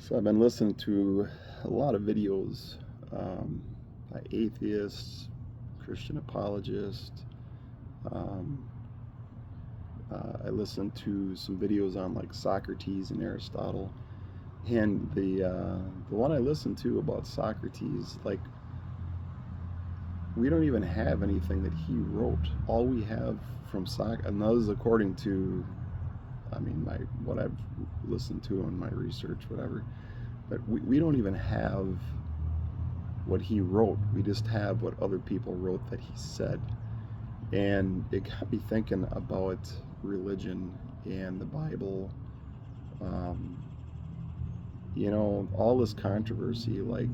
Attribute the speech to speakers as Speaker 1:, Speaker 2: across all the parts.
Speaker 1: So I've been listening to a lot of videos by atheists, Christian apologists. Um, I listened to some videos on like Socrates and Aristotle, and the one I listened to about Socrates, like we don't even have anything that he wrote. All we have from Socrates, and that is according to, I mean, my what I've listened to in my research, whatever. But we don't even have what he wrote. We just have what other people wrote that he said. And it got me thinking about religion and the Bible. Um, all this controversy, like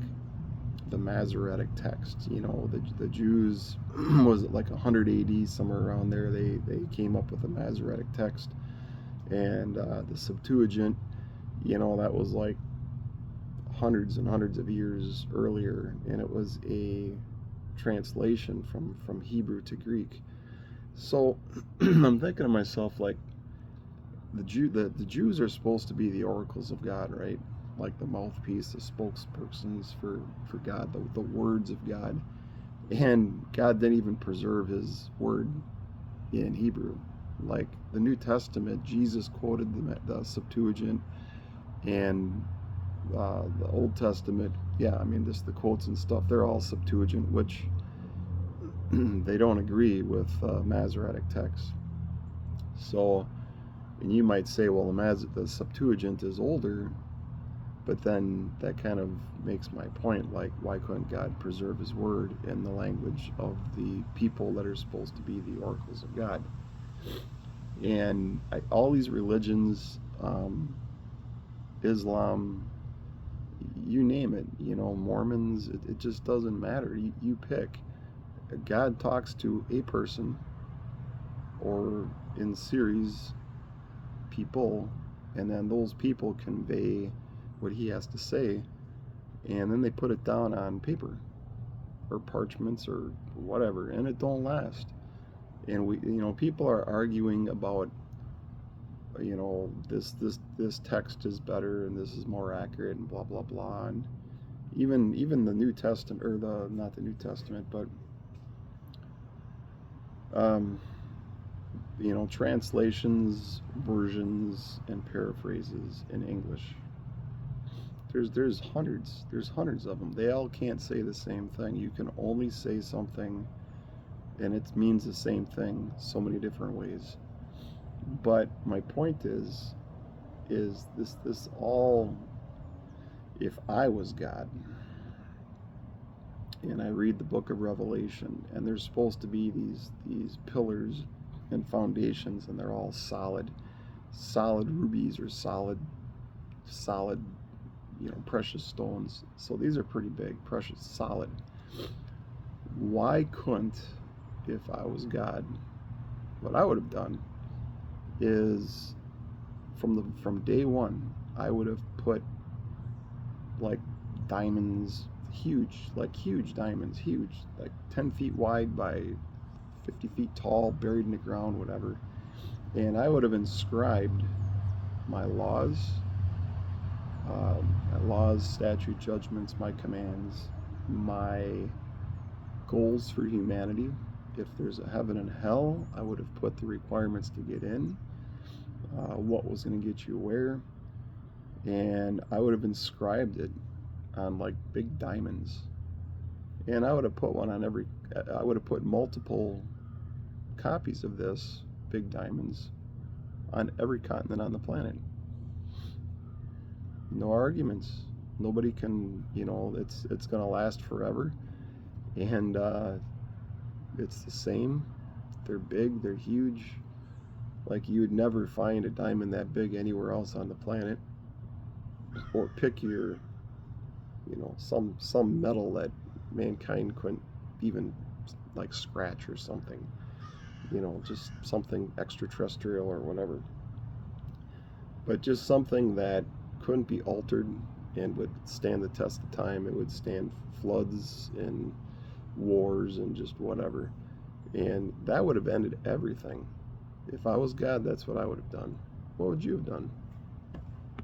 Speaker 1: the Masoretic text. The Jews, was it like 100 AD, somewhere around there, they came up with the Masoretic text. And the Septuagint, that was like hundreds and hundreds of years earlier, and it was a translation from Hebrew to Greek. So I'm thinking to myself, like, the Jews are supposed to be the oracles of God, right? Like the mouthpiece, the spokespersons for God, the words of God. And God didn't even preserve his word in Hebrew. Like the New Testament, Jesus quoted the Septuagint, and the Old Testament, yeah, I mean, just the quotes and stuff, they're all Septuagint, which they don't agree with Masoretic text. So, and you might say, well, the Septuagint is older, but then that kind of makes my point. Like, why couldn't God preserve his word in the language of the people that are supposed to be the oracles of God? And all these religions, Islam, you name it, Mormons, it just doesn't matter. You pick. God talks to a person, or in series, people, and then those people convey what he has to say, and then they put it down on paper or parchments or whatever, and it don't last. And people are arguing about, this text is better and this is more accurate and blah blah blah. And even the New Testament, or the not the New Testament, but um, translations, versions, and paraphrases in English. There's hundreds of them. They all can't say the same thing. You can only say something, and it means the same thing so many different ways. But my point is this all. If I was God, and I read the book of Revelation, and there's supposed to be these pillars and foundations, and they're all solid rubies, or solid, precious stones. So these are pretty big, precious, solid. Why couldn't, if I was God, what I would have done is, from day one, I would have put like diamonds, huge diamonds, huge, like 10 feet wide by 50 feet tall, buried in the ground, whatever. And I would have inscribed my laws, statute, judgments, my commands, my goals for humanity. If there's a heaven and hell, I would have put the requirements to get in, what was going to get you where, and I would have inscribed it on like big diamonds. And I would have put one on every, I would have put multiple copies of this, big diamonds, on every continent on the planet. No arguments. Nobody can, it's going to last forever. And it's the same. They're big, they're huge. Like, you would never find a diamond that big anywhere else on the planet. Or pick your, some metal that mankind couldn't even like scratch or something. Just something extraterrestrial or whatever. But just something that couldn't be altered and would stand the test of time. It would stand floods and wars and just whatever. And that would have ended everything. If I was God, that's what I would have done. What would you have done?